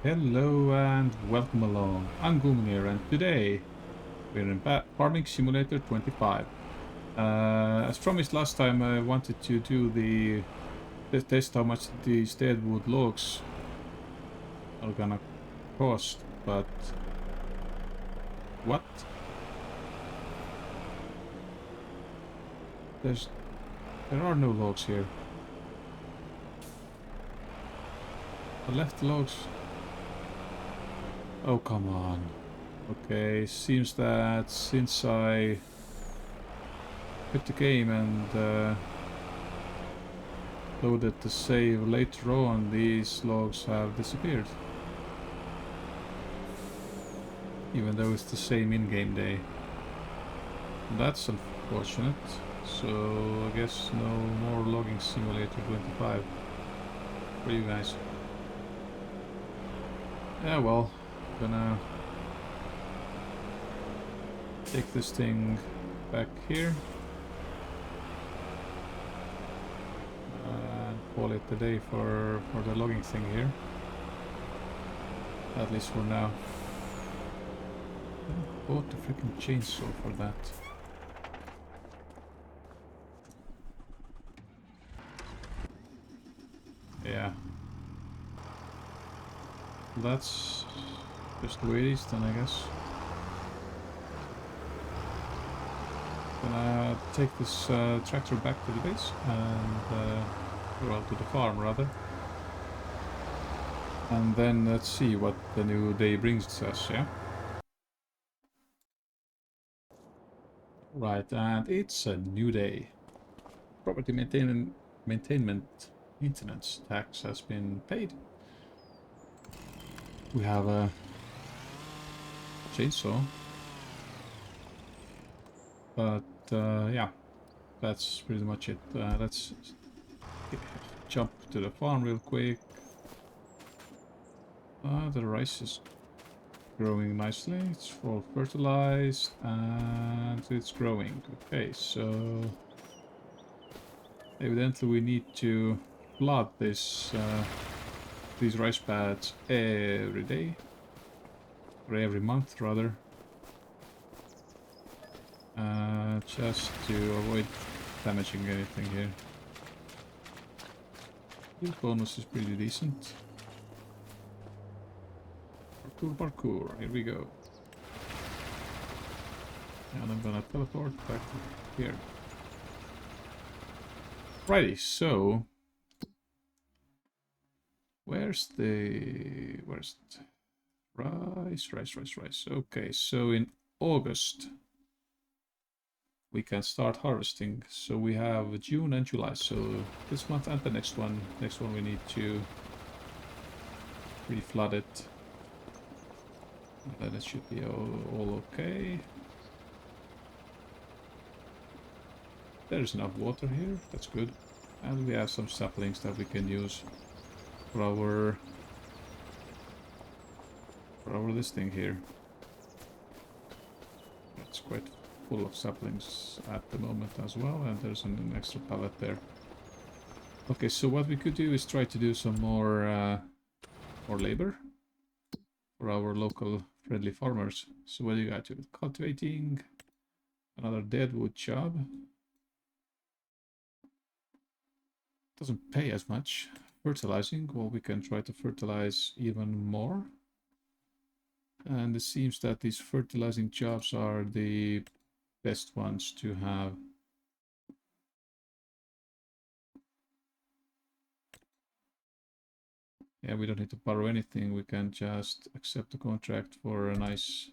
Hello and welcome along. I'm Goomn here, and today we're in Farming Simulator 25. As promised last time, I wanted to do the test how much these deadwood logs are gonna cost, but what? There are no logs here. I left logs. Oh, come on. Okay, seems that since I quit the game and loaded the save later on, these logs have disappeared. Even though it's the same in-game day. That's unfortunate. So I guess no more logging simulator 25 for you guys. Yeah, well, gonna take this thing back here and call it a day for the logging thing here, at least for now. I bought the freaking chainsaw for that. Yeah, that's just the way it is then, I guess. Gonna take this tractor back to the base and well, to the farm rather, and then let's see what the new day brings us. Yeah, right, and it's a new day. Property maintenance tax has been paid. We have a chainsaw, but yeah, that's pretty much it. Let's jump to the farm real quick. The rice is growing nicely. It's all fertilized and it's growing. Okay, so evidently we need to flood this these rice pads every day, or every month rather, just to avoid damaging anything here. Yield bonus is pretty decent. Parkour, here we go. And I'm gonna teleport back to here. Righty, so where's the rice? Okay, so in August we can start harvesting. So we have June and July. So this month and the next one. Next one we need to re-flood it. And then it should be all okay. There's enough water here. That's good. And we have some saplings that we can use for our this thing here. It's quite full of saplings at the moment as well, and there's an extra pallet there. Okay, so what we could do is try to do some more labor for our local friendly farmers. So what do you got to it? Cultivating, another deadwood job. Doesn't pay as much. Fertilizing, well, we can try to fertilize even more. And it seems that these fertilizing jobs are the best ones to have. Yeah, we don't need to borrow anything. We can just accept the contract for a nice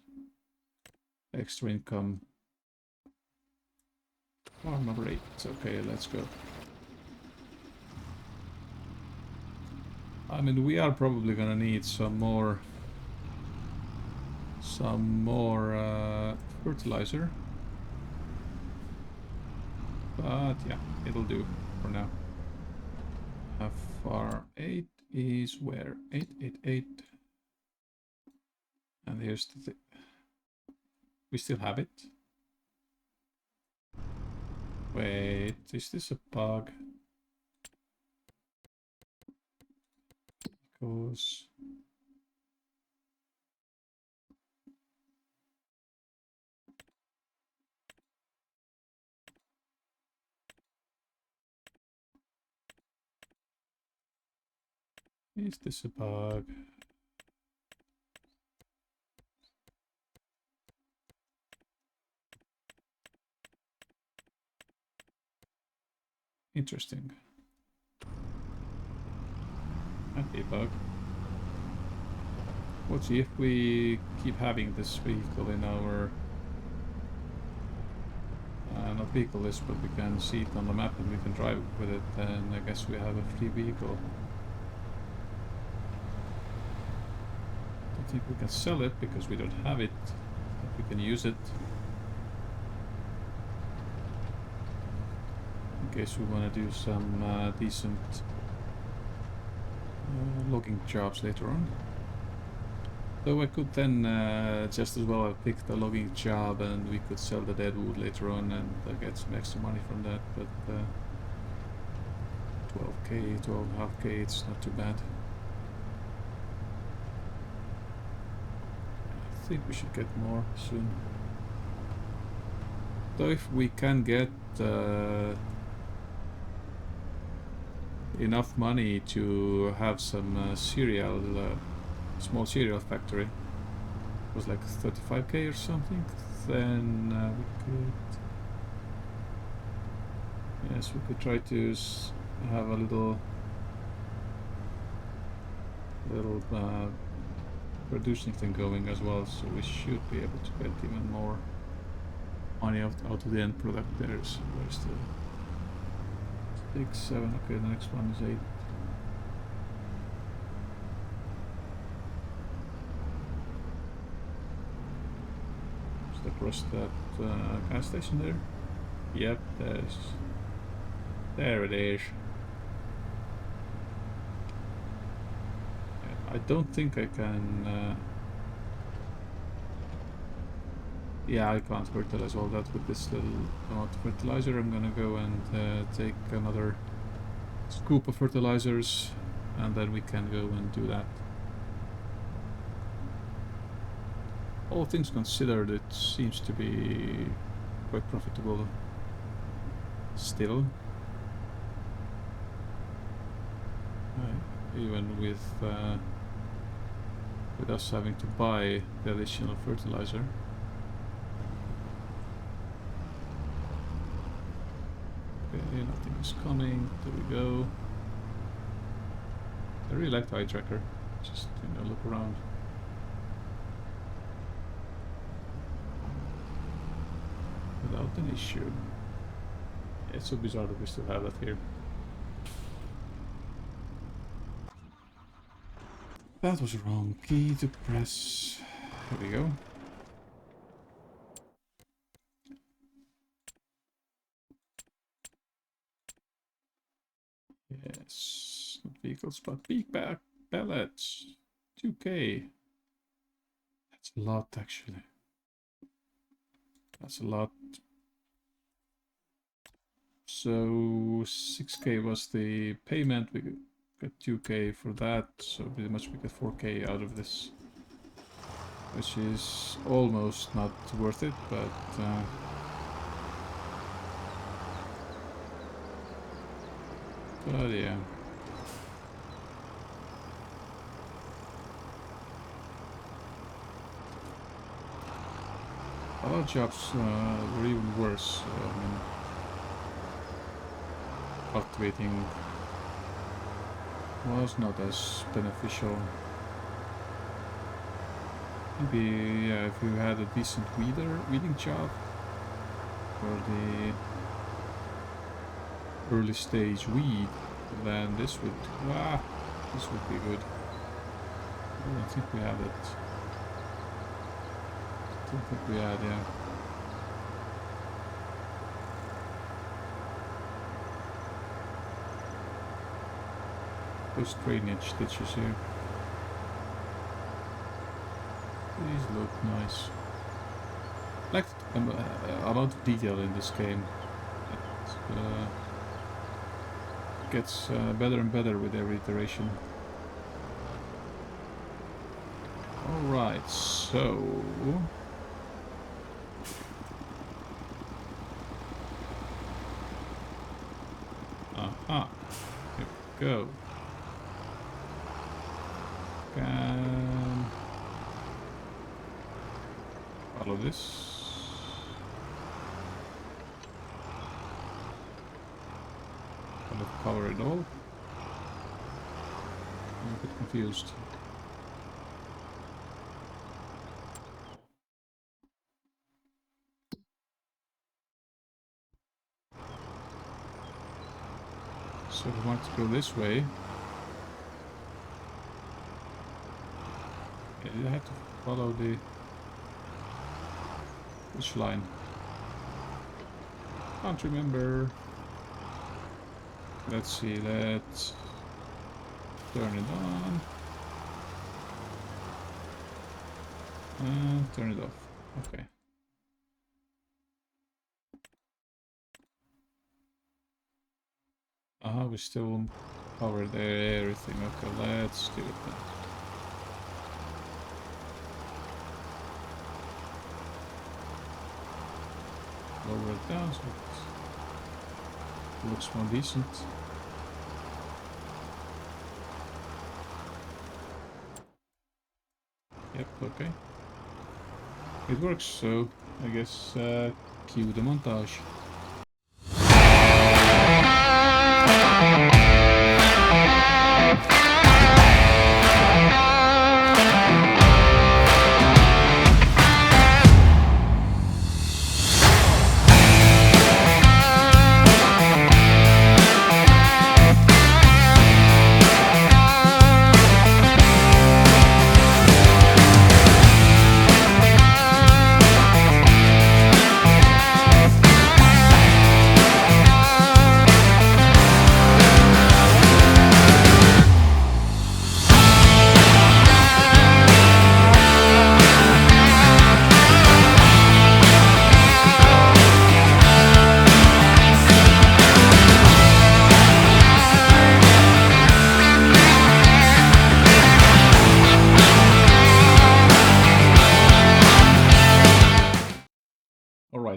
extra income. Farm number 8. Okay, let's go. I mean, we are probably gonna need some more fertilizer. But yeah, it'll do for now. Farm 8 is where? 888. And here's the thing. We still have it. Wait, is this a bug? Because Is this a bug? Interesting. Might be a bug. Let's see if we keep having this vehicle in our... not vehicle list, but we can see it on the map and we can drive with it, then I guess we have a free vehicle. Don't think we can sell it because we don't have it, but we can use it. In case we want to do some decent logging jobs later on. Though I could then just as well have picked a logging job and we could sell the dead wood later on and get some extra money from that, but 12k, 12.5k, it's not too bad. I think we should get more soon. Though if we can get enough money to have some small cereal factory, it was like 35k or something, then we could, yes, we could try to have a little producing thing going as well, so we should be able to get even more money out of the end product. Where's the 6, 7, okay, the next one is 8. Across that gas station there. Yep, there it is. Yeah, I don't think I can. Yeah, I can't fertilize all that with this little amount of fertilizer. I'm gonna go and take another scoop of fertilizers, and then we can go and do that. All things considered, it seems to be quite profitable still. Even with us having to buy the additional fertilizer. Okay, nothing is coming. There we go. I really like the eye tracker. Just, you know, look around. Without an issue. It's so bizarre that we still have that here. That was wrong. Key to press. There we go. Yes, not vehicles, but big back pellets. 2k. That's a lot, actually. That's a lot. So 6k was the payment. We got 2k for that, so pretty much we get 4k out of this, which is almost not worth it, but yeah. A lot of jobs were even worse. I mean, cultivating was not as beneficial. Maybe, yeah, if you had a decent weeding job for the early stage weed, then this would be good. I don't think we have it. I don't think we had, yeah. Those drainage ditches here. These look nice. I like the amount of detail in this game. It gets better and better with every iteration. Alright, so... Aha, here we go. can follow this. Kind of cover it all. I'm a bit confused. So we want to go this way. Yeah, I have to follow the... Which line? Can't remember. Let's see, let's turn it on. And turn it off. Okay. We still covered everything. Okay, let's do it then. Lower it down so it looks more decent. Yep, okay. It works, so I guess cue the montage.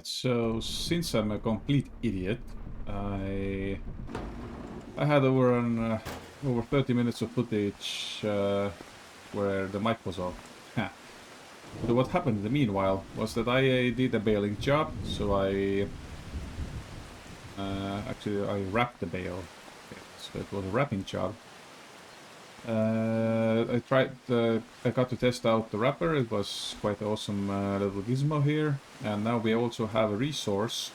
So since I'm a complete idiot, I had over 30 minutes of footage where the mic was off. But what happened in the meanwhile was that I did a baling job, so I wrapped the bale. Okay, so it was a wrapping job. I got to test out the wrapper. It was quite awesome little gizmo here. And now we also have a resource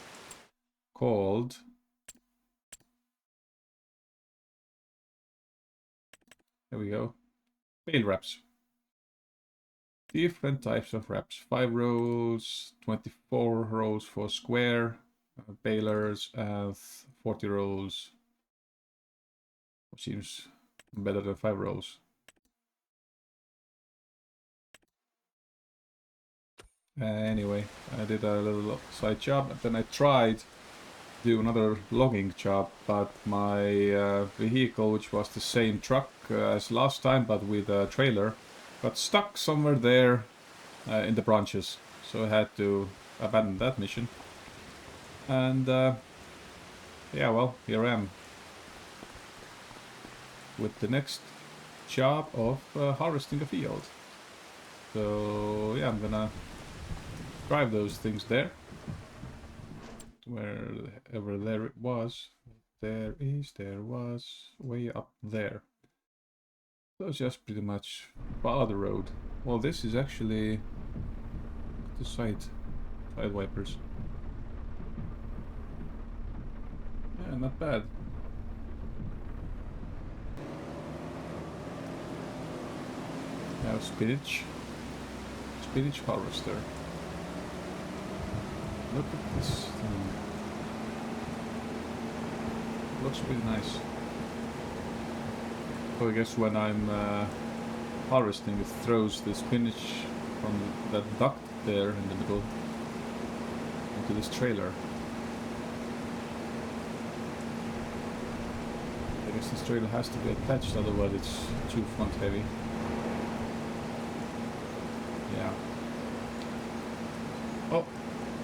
called... There we go. Bale wraps. Different types of wraps. 5 rolls, 24 rolls for square balers, and 40 rolls. Which seems better than 5 rolls. Anyway, I did a little side job, and then I tried to do another logging job, but my vehicle, which was the same truck as last time, but with a trailer, got stuck somewhere there in the branches. So I had to abandon that mission. And yeah, well, here I am with the next job of harvesting a field. So yeah, I'm gonna drive those things there. Wherever there it was. There was way up there. So it's just pretty much follow the road. Well, this is actually the side wipers. Yeah, not bad. Now spinach harvester. Look at this thing. Looks pretty nice. So I guess when I'm harvesting, it throws the spinach from that duct there in the middle into this trailer. I guess this trailer has to be attached, otherwise it's too front heavy. Yeah. Oh,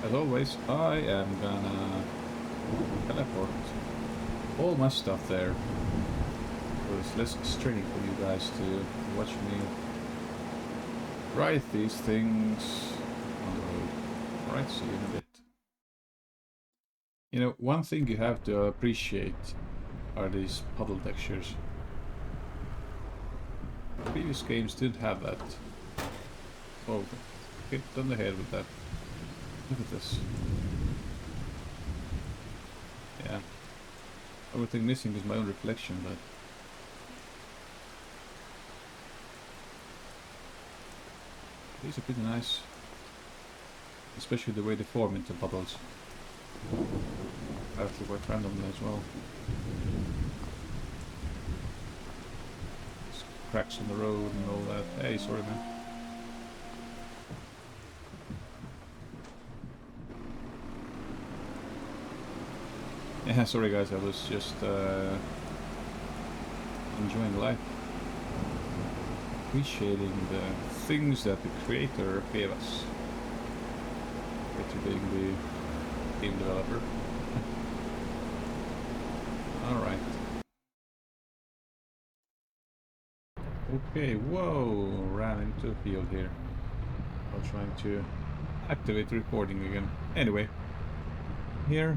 as always, I am gonna teleport all my stuff there. So it's less straining for you guys to watch me write these things on the road. Alright, see you in a bit. You know, one thing you have to appreciate are these puddle textures. Previous games didn't have that. Oh, hit on the head with that. Look at this. Yeah. Only thing missing is my own reflection, but... these are pretty nice. Especially the way they form into puddles. Actually quite randomly as well. Just cracks on the road and all that. Hey, sorry man. Yeah, sorry guys, I was just enjoying life. Appreciating the things that the creator gave us. Creator being the game developer. Alright. Okay, whoa! Ran into a field here. I'm trying to activate recording again. Anyway, here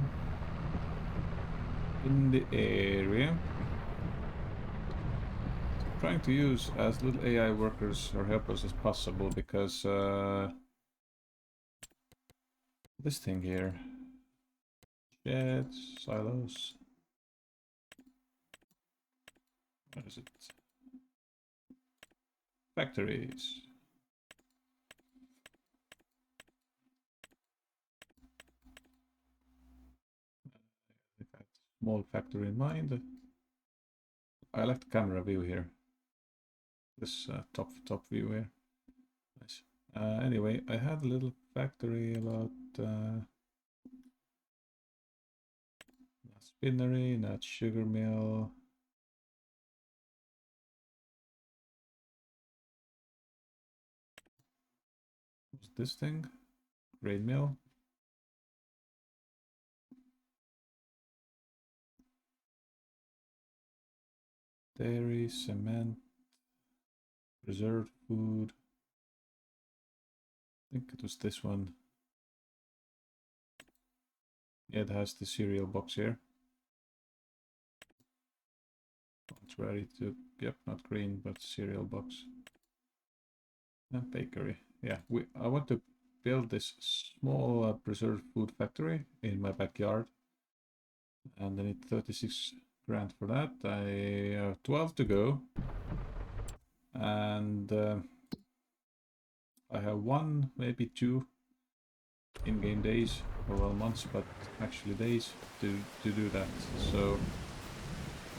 in the area, trying to use as little AI workers or helpers as possible because this thing here, sheds, silos, what is it? Factories. If I had a small factory in mind, I like the camera view here. This top view here. Nice. Anyway, I had a little factory about not spinnery, not sugar mill. What's this thing? Grain mill. Dairy, cement, preserved food. I think it was this one. Yeah, it has the cereal box here. It's ready to, yep, not green, but cereal box. And bakery. Yeah, I want to build this small preserved food factory in my backyard. And I need 36 grand for that. I have 12 to go. And I have 1, maybe 2 in-game days, or well months, but actually days to do that. So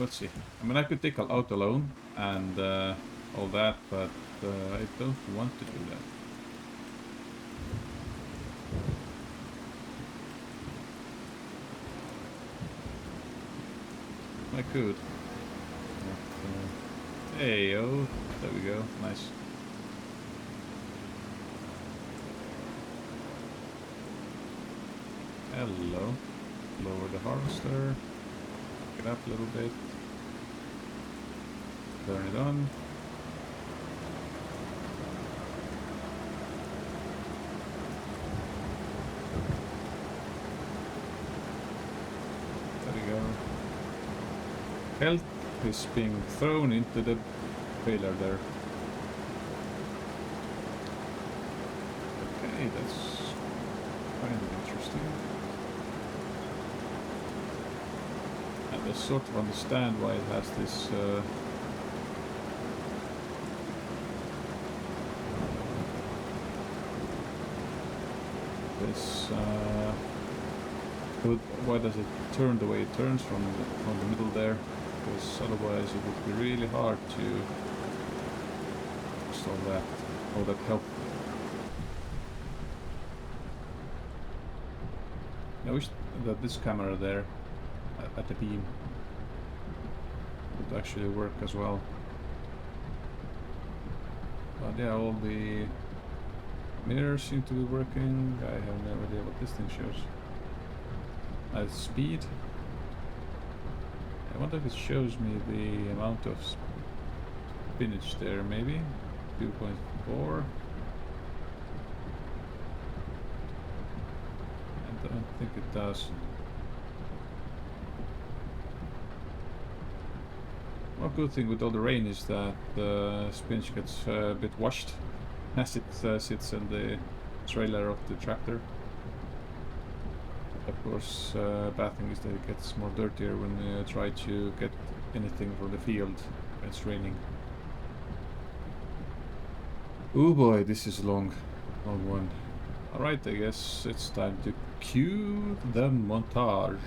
let's see. I mean, I could take out alone and all that, but I don't want to do that. I could. But, hey, oh, there we go. Nice. Hello. Lower the harvester. Pick it up a little bit. Turn it on. There we go. Health is being thrown into the trailer there. Okay, that's kind of interesting. And I sort of understand why it has this why does it turn the way it turns from the middle there? Because otherwise it would be really hard to install that. Oh, that help. I wish that this camera there at the beam would actually work as well. But yeah, all the mirrors seem to be working. I have no idea what this thing shows. Speed. wonder if it shows me the amount of spinach there, maybe? 2.4. I don't think it does. One good thing with all the rain is that the spinach gets a bit washed as it sits in the trailer of the tractor. Of course, bad thing is that it gets more dirtier when you try to get anything from the field when it's raining. Oh boy, this is a long one. Alright, I guess it's time to cue the montage.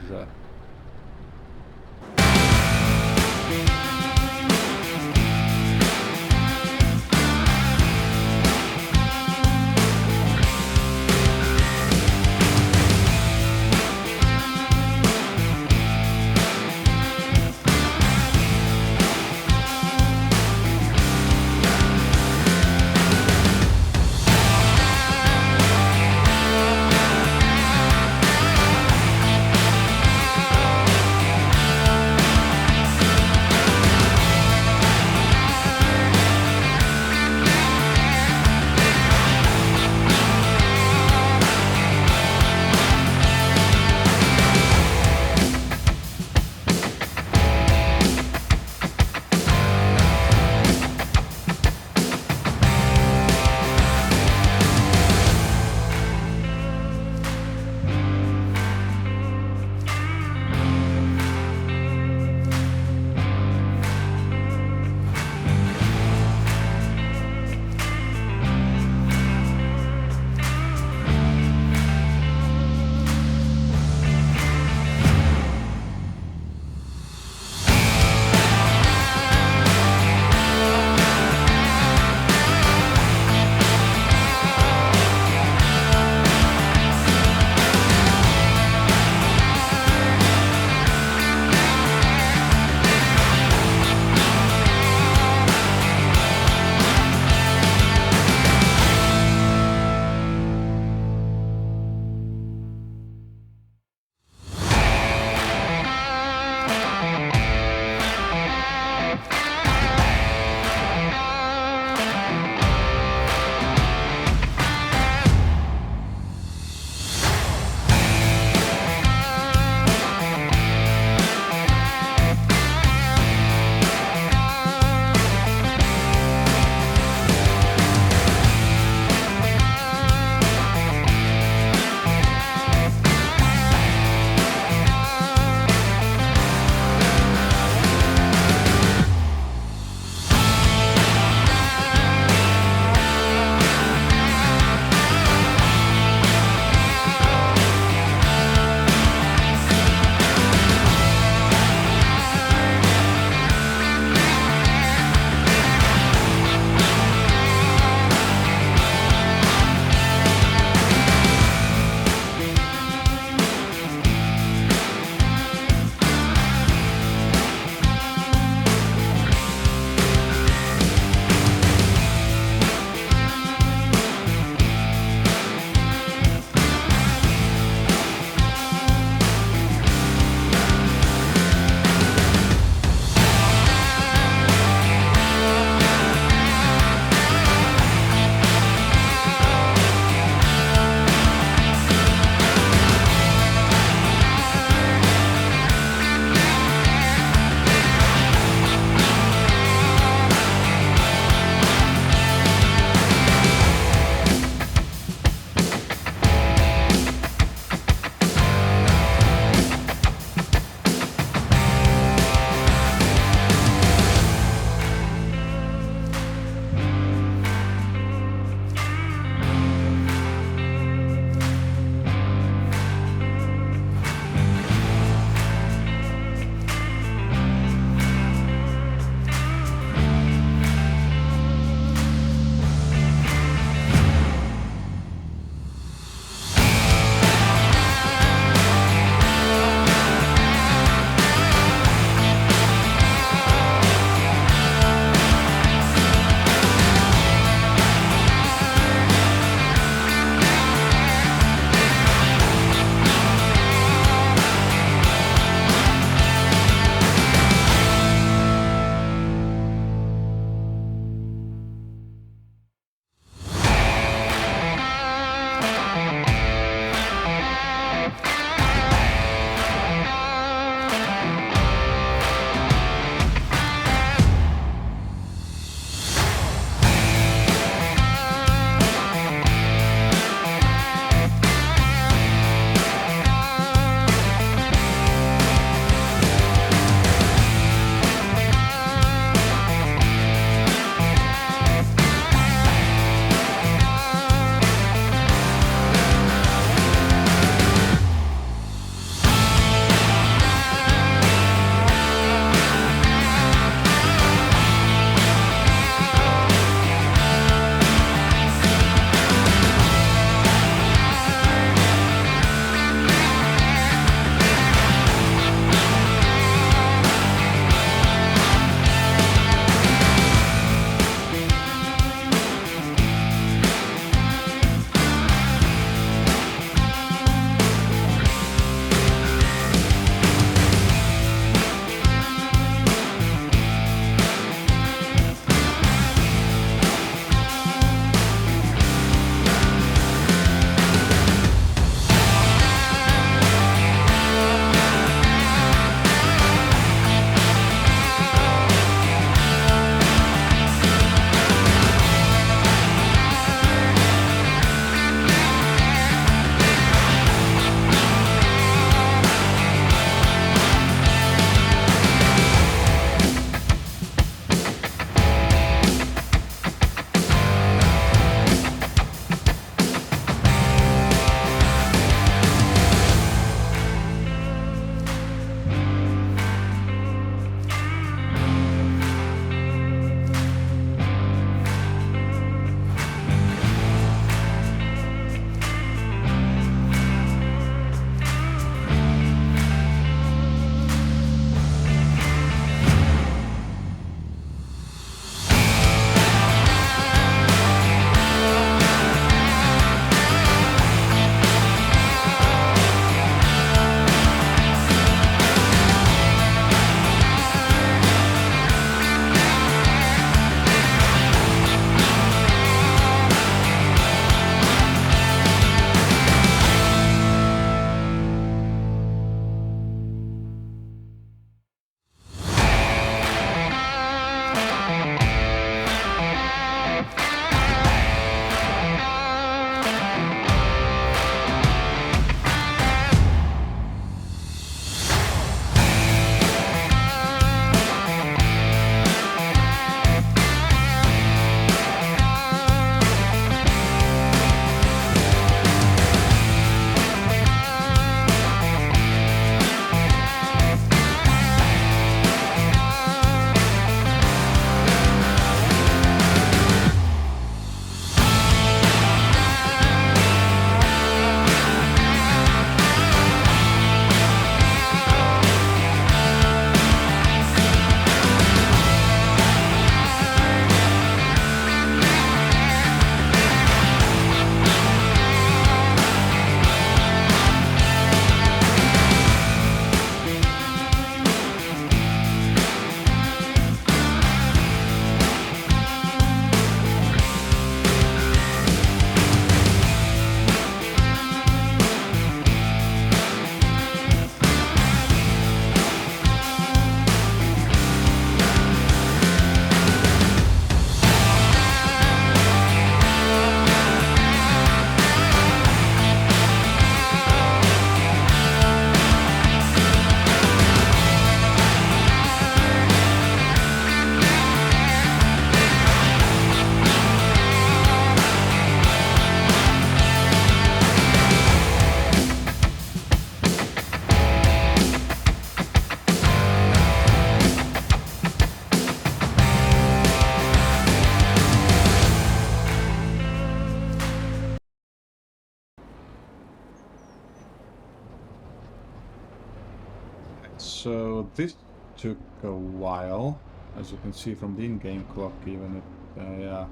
So this took a while, as you can see from the in-game clock even. Yeah.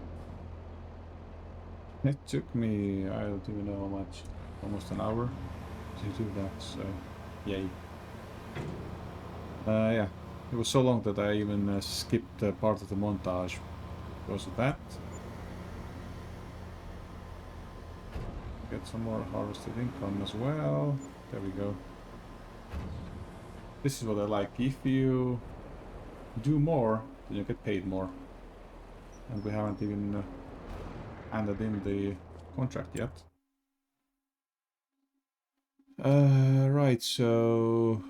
It took me, I don't even know how much, almost an hour to do that, so yay. Yeah, it was so long that I even skipped part of the montage because of that. Get some more harvested income as well. There we go. This is what I like. If you do more, then you get paid more. And we haven't even handed in the contract yet. Right, so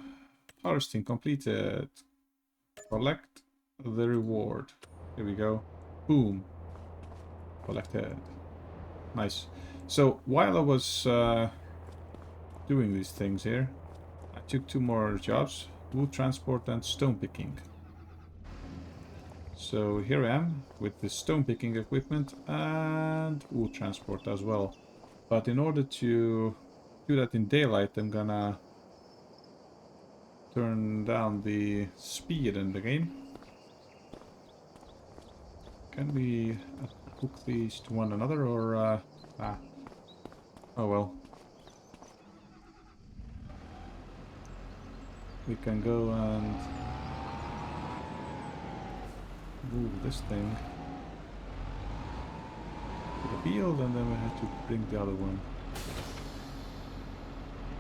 harvesting completed. Collect the reward. Here we go. Boom. Collected. Nice. So while I was doing these things here, I took 2 more jobs: wood transport and stone picking. So here I am with the stone picking equipment and wood transport as well. But in order to do that in daylight, I'm gonna turn down the speed in the game. Can we hook these to one another, or oh well. We can go and move this thing to the field, and then we have to bring the other one.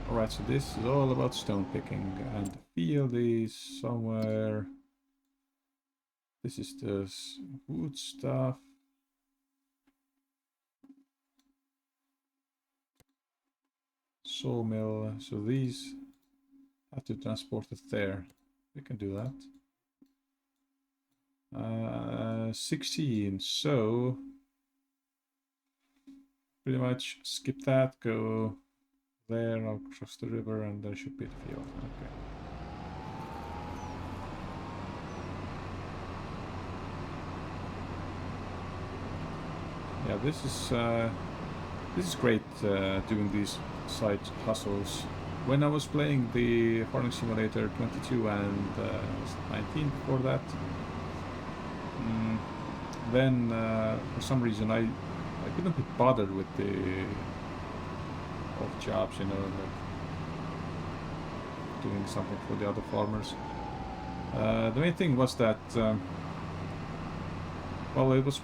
Alright, so this is all about stone picking, and the field is somewhere. This is the wood stuff. Sawmill, so these have to transport it there. We can do that. 16, so pretty much skip that, go there, I'll cross the river, and there should be the field. Okay. Yeah, this is great doing these side hustles. When I was playing the Farming Simulator 22 and 19 before that, then for some reason I couldn't be bothered with the odd jobs, you know, like doing something for the other farmers. The main thing was that, well, it was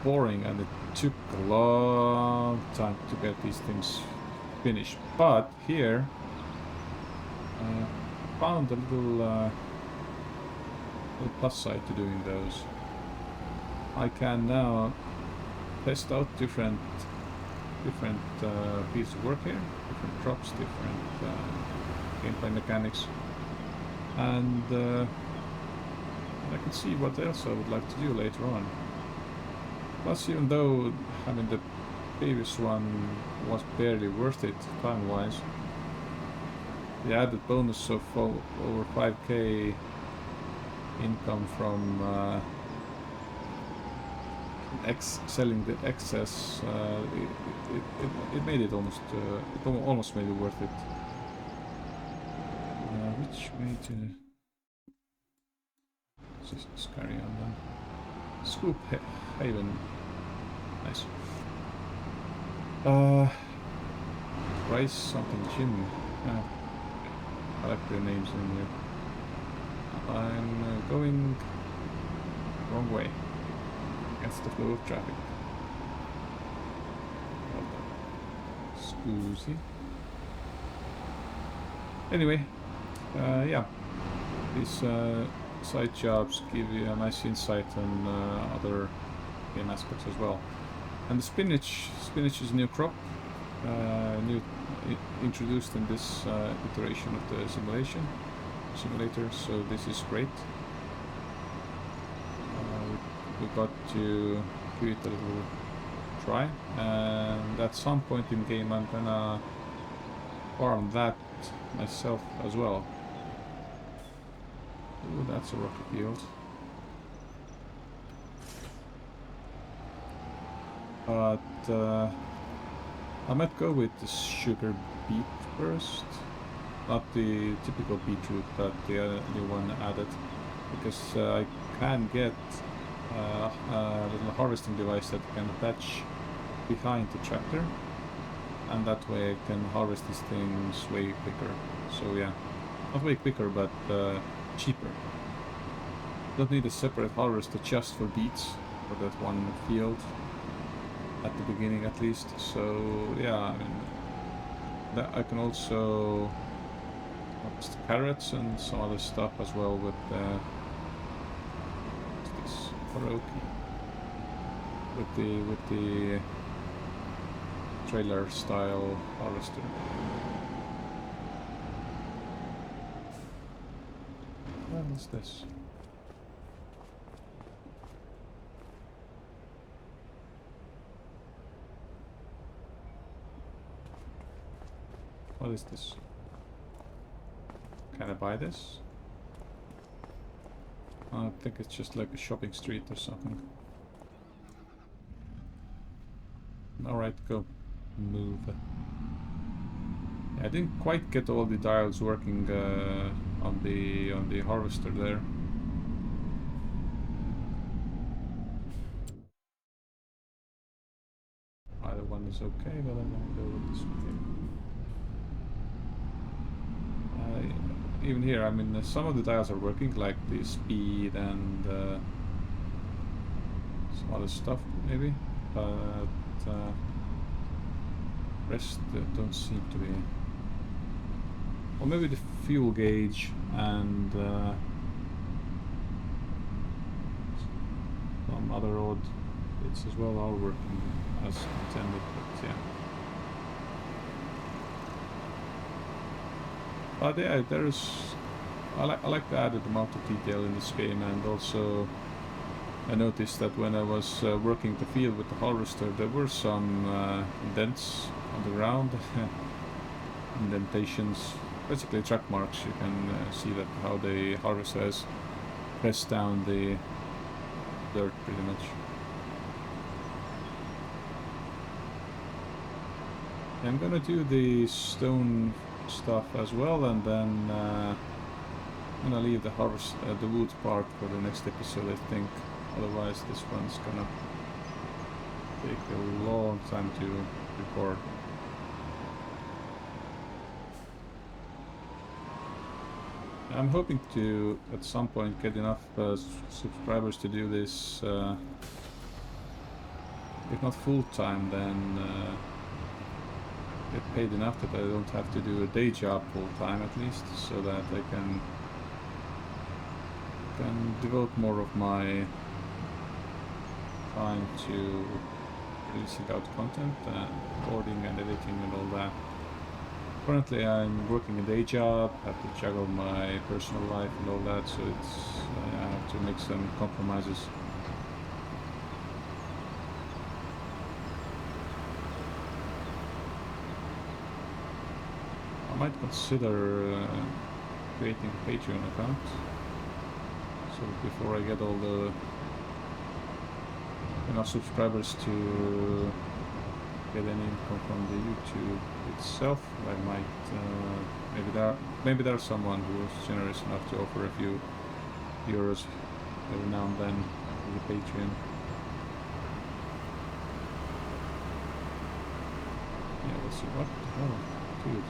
boring and it took a long time to get these things finished. But here, I found a little plus side to doing those. I can now test out different pieces of work here, different crops, different gameplay mechanics, and I can see what else I would like to do later on. Plus, even though having the previous one was barely worth it time-wise, the added bonus of over 5k income from selling the excess, it made it almost almost made it worth it. Which way to just carry on then? Scoop Haven. Nice. Rice something Jim. I like the names in here. I'm going wrong way against the flow of traffic. Scusi. Anyway, yeah, these side jobs give you a nice insight on other game aspects as well. And the spinach is a new crop, introduced in this iteration of the simulator, so this is great. We got to give it a little try, and at some point in game I'm gonna farm that myself as well. Ooh, that's a rocky field. But I might go with the sugar beet first. not the typical beetroot, but the new one added, because I can get a little harvesting device that can attach behind the tractor, and that way I can harvest these things way quicker. So yeah, not way quicker, but cheaper. Don't need a separate harvester just for beets, for that one field, at the beginning at least. So yeah, I mean, that I can also harvest carrots and some other stuff as well with this Oroki, with the trailer style harvester. What is this? What is this? Can I buy this? I think it's just like a shopping street or something. Alright, go. Move. Yeah, I didn't quite get all the dials working on the harvester there. Either one is okay, but I'm gonna go with this one. Even here, I mean, some of the dials are working, like the speed and some other stuff, maybe, but rest don't seem to be. Or maybe the fuel gauge and some other odd bits as well are working as intended, but yeah. But yeah, I like the added amount of detail in this game, and also I noticed that when I was working the field with the harvester, there were some indents on the ground, indentations, basically track marks. You can see that how the harvester has pressed down the dirt pretty much. I'm gonna do the stone stuff as well, and then I'm gonna leave the the wood part for the next episode, I think. Otherwise this one's gonna take a long time to record. I'm hoping to at some point get enough subscribers to do this, if not full time, then get paid enough that I don't have to do a day job full time at least, so that I can devote more of my time to releasing out content and recording and editing and all that. Currently I'm working a day job, have to juggle my personal life and all that, so it's I have to make some compromises. I might consider creating a Patreon account, so before I get all the enough subscribers to get any income from the YouTube itself, I might maybe there's someone who is generous enough to offer a few euros every now and then to the Patreon. Yeah, let's see. What the hell, dude.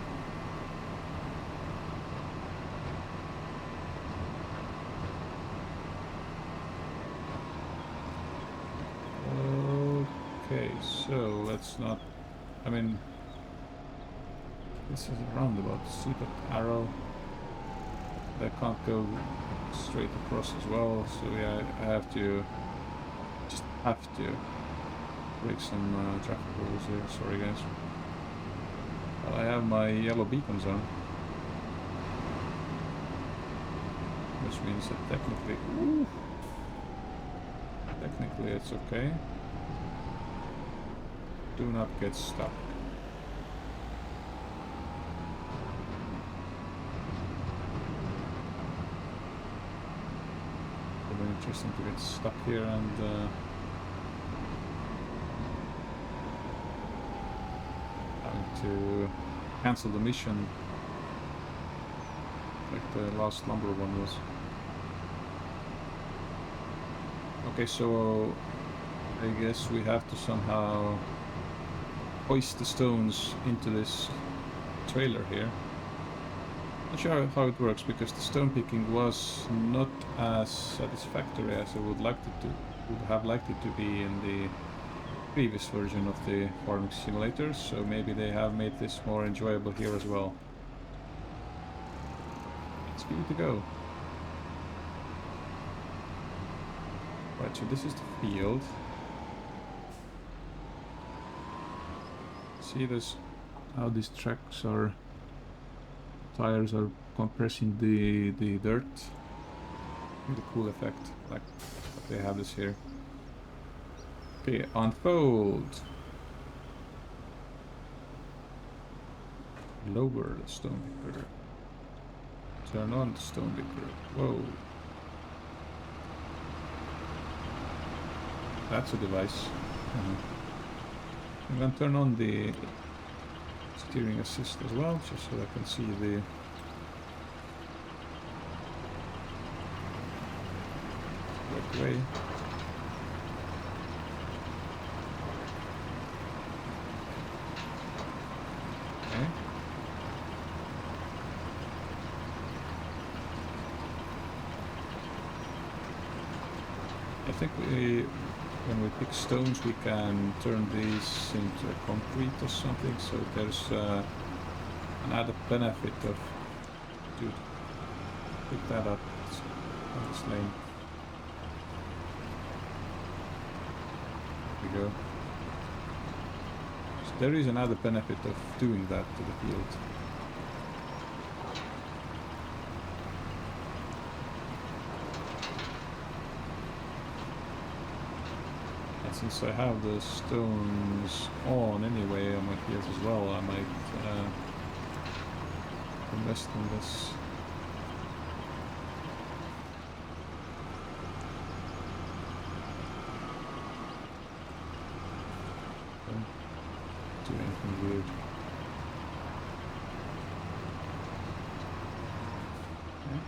Okay, so let's not, I mean, this is a roundabout. See that arrow? I can't go straight across as well, so yeah, I have to, just have to break some traffic rules here. Sorry guys. But I have my yellow beacons on, which means that technically it's okay. Do not get stuck. It'll be interesting to get stuck here and having to cancel the mission like the last lumber one was. Okay, so I guess we have to somehow hoist the stones into this trailer here. Not sure how it works because the stone picking was not as satisfactory as I would have liked it to be in the previous version of the farming simulator, so maybe they have made this more enjoyable here as well. Let's give it a go. Right, so this is the field. See this, how these tracks are, tires are compressing the dirt. Really cool effect, like they have this here. Okay, unfold. Lower the stone picker. Turn on the stone picker. Whoa. That's a device. I'm gonna turn on the steering assist as well, just so I can see the right way. Okay. I think when we pick stones, we can turn these into concrete or something, so there's an added benefit of, dude, pick that up on this lane. There we go. So there is an added benefit of doing that to the field. Since I have the stones on anyway on my fields as well, I might invest in this. Don't do anything weird. Okay.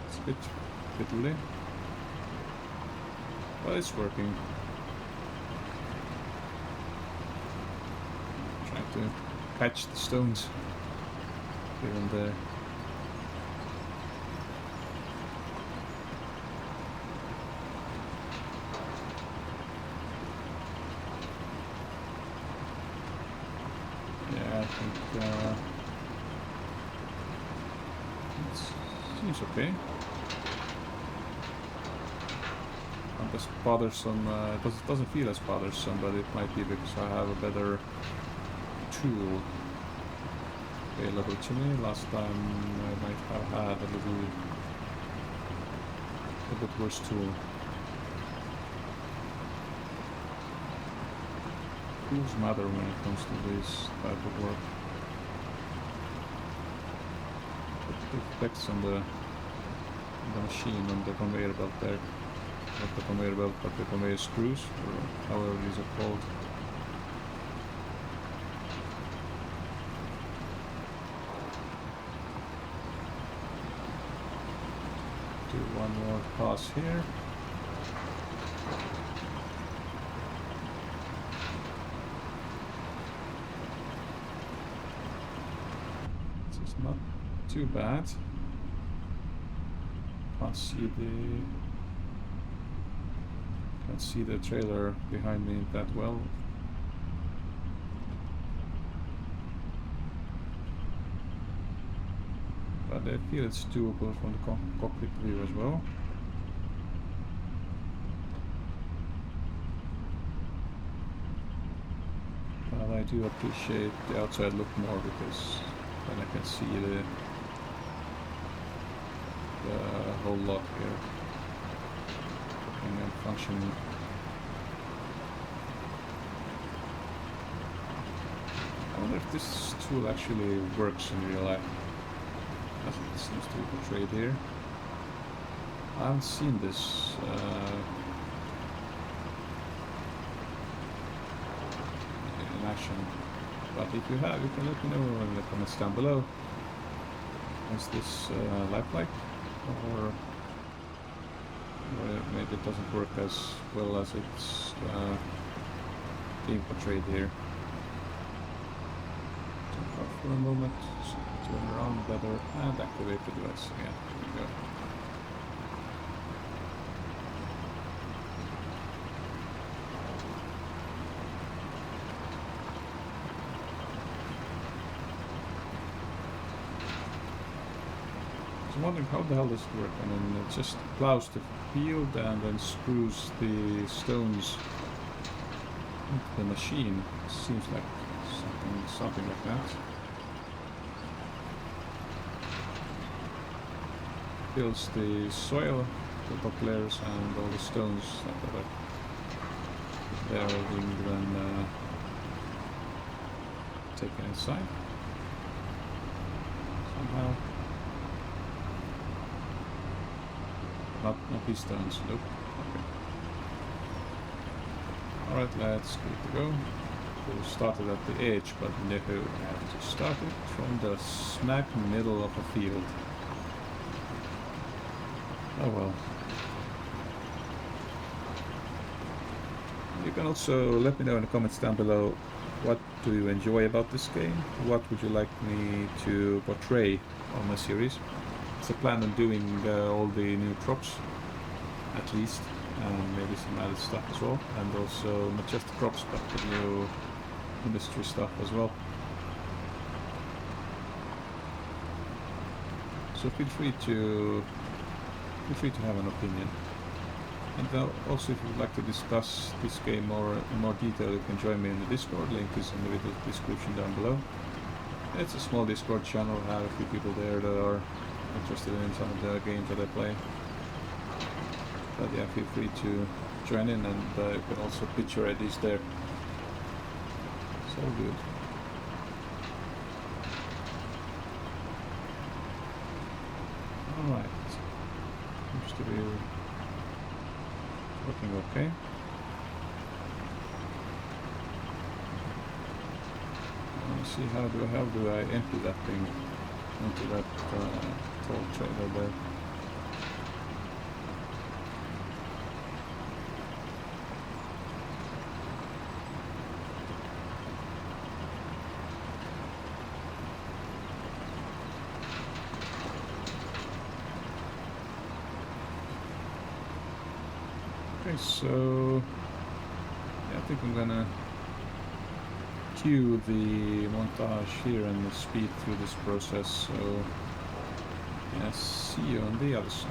It's a bit fiddly. But it's working. Trying to catch the stones here and there. Yeah, I think it seems okay. As bothersome, it doesn't feel as bothersome, but it might be because I have a better tool available to me. Last time I might have had a bit worse tool. Tools matter when it comes to this type of work. It affects on the machine, on the conveyor belt there. Not the conveyor belt, but the conveyor screws, or however these are called. Do one more pass here. This is not too bad. Can't see the trailer behind me that well. But I feel it's doable from the cockpit view as well. But I do appreciate the outside look more because then I can see the whole lot here working and functioning. I wonder if this tool actually works in real life. That's what it seems to be portrayed here. I haven't seen this in action, but if you have, you can let me know in the comments down below. Is this lifelike? Or maybe it doesn't work as well as it's being portrayed here. Jump off for a moment, so turn around better, and activate the device again. There we go. I'm wondering how the hell does it work? I mean, it just plows the field and then screws the stones into the machine. It seems like something like that. Fills the soil, the top layers, and all the stones that are there being then taken inside somehow. Not these stones, nope. Okay. Alright, let's give it a go. We started at the edge, but no, I have to start it from the smack middle of a field. Oh well. You can also let me know in the comments down below what do you enjoy about this game, what would you like me to portray on my series. It's a plan on doing all the new crops, at least, and maybe some added stuff as well, and also not just the crops but the new industry stuff as well. So feel free to have an opinion. And also, if you'd like to discuss this game in more detail, you can join me in the Discord. Link is in the video description down below. It's a small Discord channel. I have a few people there that are interested in some of the games that I play. But yeah, feel free to join in, and you can also pitch your ideas there. So good. Alright. Seems to be looking okay. Let's see how do I empty that thing into that tall trailer there. Okay, so yeah, I think I'm gonna cue the montage here and speed through this process, so yeah, see you on the other side.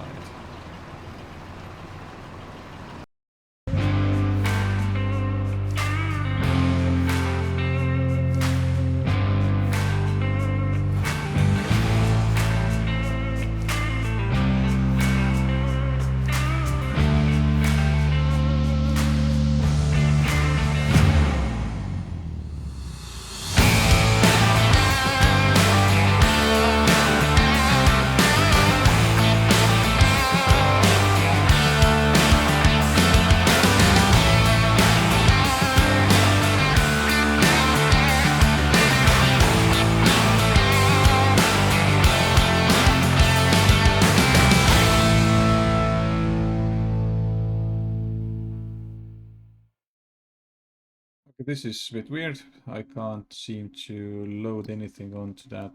This is a bit weird. I can't seem to load anything onto that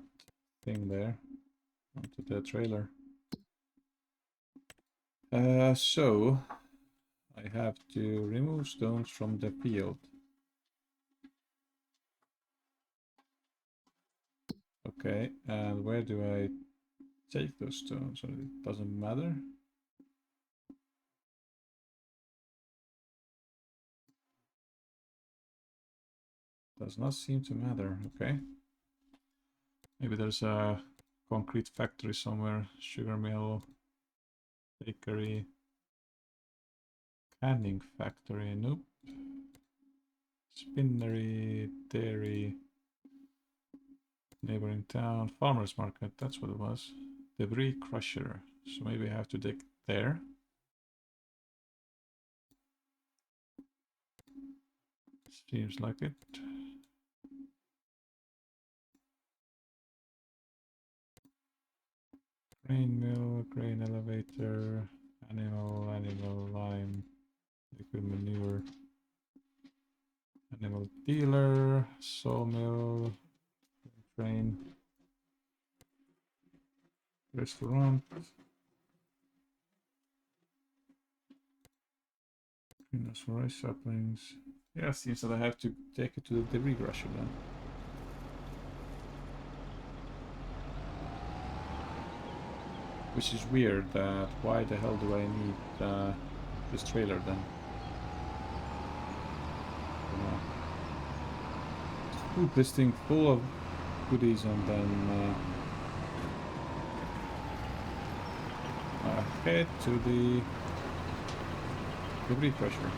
thing there, onto the trailer. So I have to remove stones from the field. Okay, and where do I take those stones? So it doesn't matter. Does not seem to matter. Okay. Maybe there's a concrete factory somewhere. Sugar mill, bakery, canning factory. Nope. Spinnery, dairy, neighboring town, farmer's market. That's what it was. Debris crusher. So maybe I have to dig there. Seems like it. Grain mill, grain elevator, animal line, liquid manure, animal dealer, sawmill, train, restaurant, greenhouse rice saplings. Yeah, it seems that I have to take it to the debris crusher then. Which is weird, that why the hell do I need this trailer then? Food listing full of goodies and then head to the debris crusher.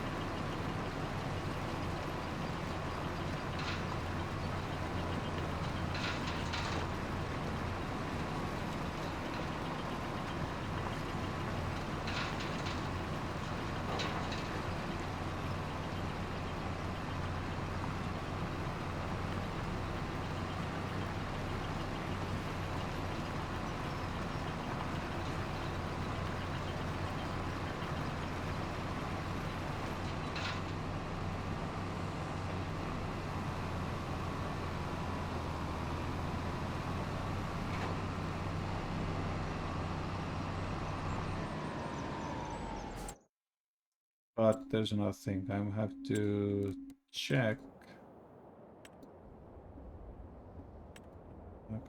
But there's another thing, I have to check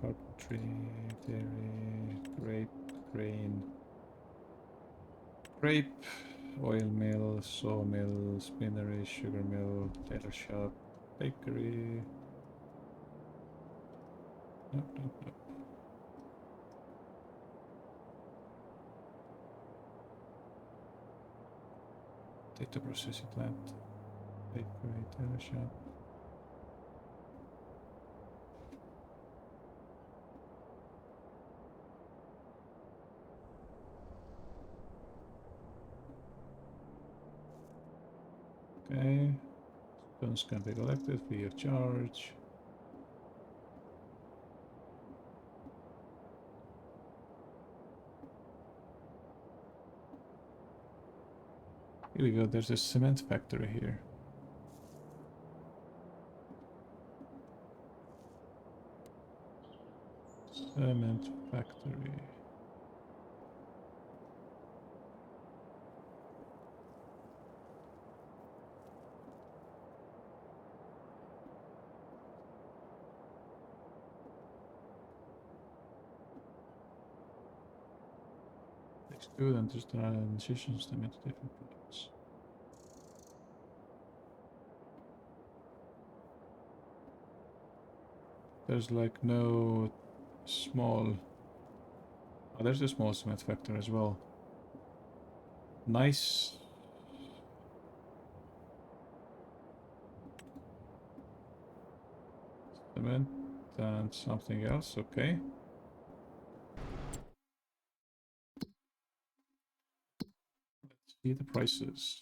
carpentry, dairy, grape, oil mill, sawmill, spinnery, sugar mill, tailor shop, bakery. Nope. Data processing plant, bakery, tailor shop. Okay, stones can be collected free of charge. Here we go, there's a cement factory here. Cement factory. Extrude and just transitions them into different products. There's like no small... Oh, there's a small cement factory as well. Nice. Cement and something else, okay. Let's see the prices.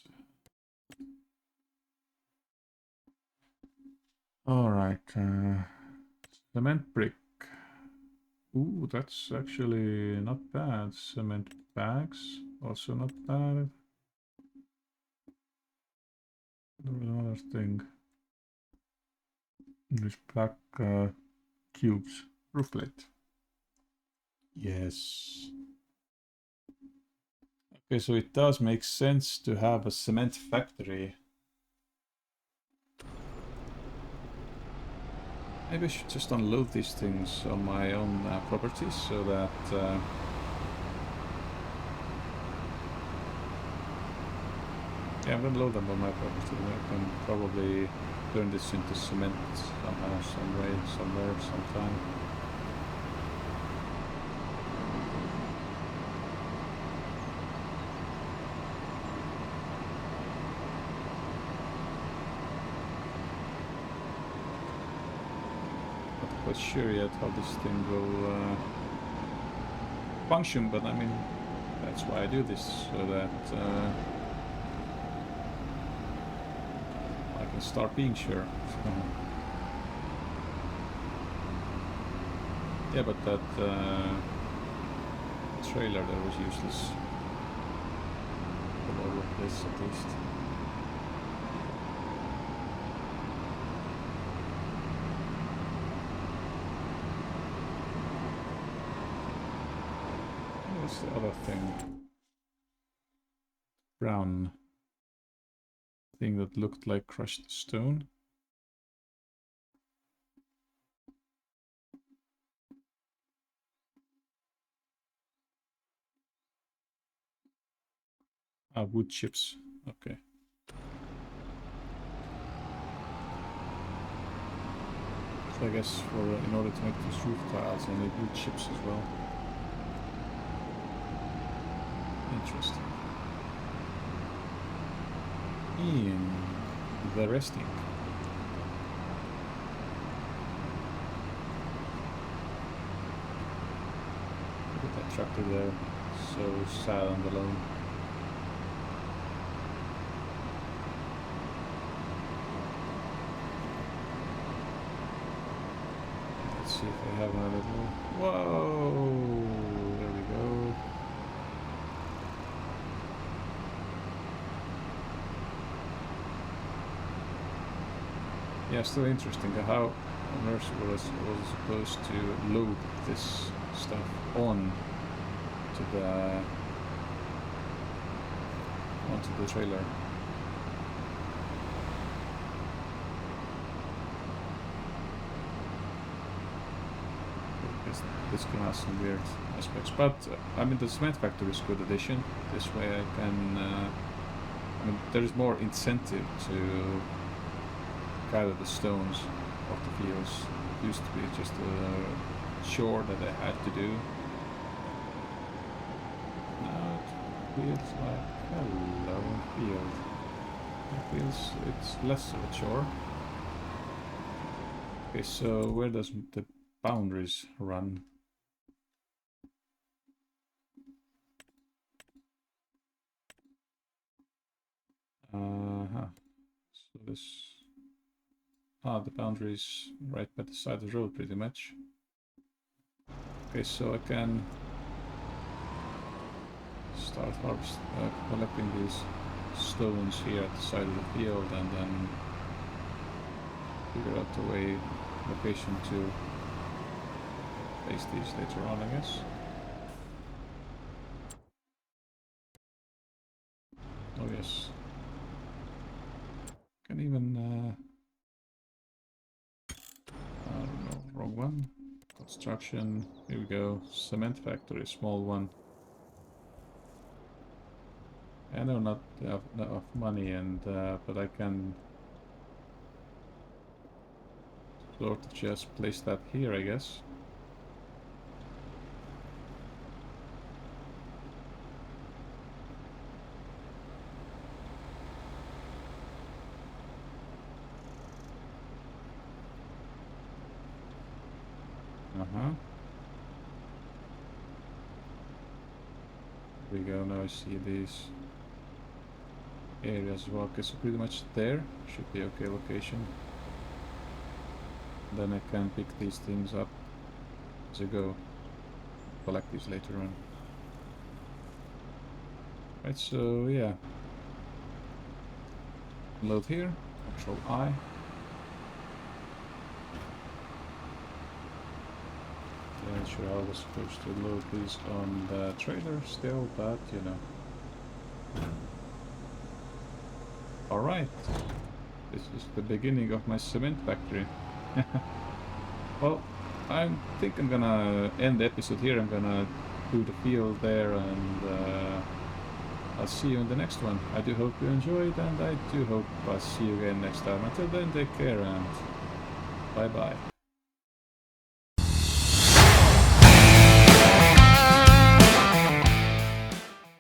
Alright, cement brick. Ooh, that's actually not bad. Cement bags, also not bad. Another thing. These black cubes. Roof plate. Yes. Okay, so it does make sense to have a cement factory. Maybe I should just unload these things on my own property so that yeah, I'm gonna load them on my property. I can probably turn this into cement somehow, some way, somewhere, sometime. Not sure yet how this thing will function, but I mean, that's why I do this, so that I can start being sure. Yeah, but that trailer there was useless. All of this at least. What's the other thing? Brown thing that looked like crushed stone. Ah, wood chips. Okay. So I guess in order to make these roof tiles, I need wood chips as well. Interesting. In the resting. Look at that tractor there. So sad and alone. Let's see if I have a little... Whoa! There we go. Yeah, still interesting how on earth was supposed to load this stuff on to onto the trailer. This can have some weird aspects, but I mean the cement factory is a good addition. This way I can, I mean there is more incentive to gather the stones off the fields. It used to be just a chore that I had to do. Now it feels like hello field. It feels it's less of a chore. Okay, so where does the boundaries run? So this... Ah, the boundary is right by the side of the road, pretty much. Okay, so I can start collecting these stones here at the side of the field, and then figure out the location to place these later on, I guess. Oh yes. Can even I don't know, wrong one. Construction, here we go. Cement factory, small one. I know not enough money, and but I can sort of just place that here, I guess. There we go, now I see these areas as well. Okay, so pretty much there should be okay location. Then I can pick these things up as I go. Collect these later on. Right, so yeah. Load here, Control I. I'm sure I was supposed to load these on the trailer still, but you know. Alright, this is the beginning of my cement factory. Well, I think I'm gonna end the episode here. I'm gonna do the field there, and I'll see you in the next one. I do hope you enjoyed, and I do hope I'll see you again next time. Until then, take care and bye bye.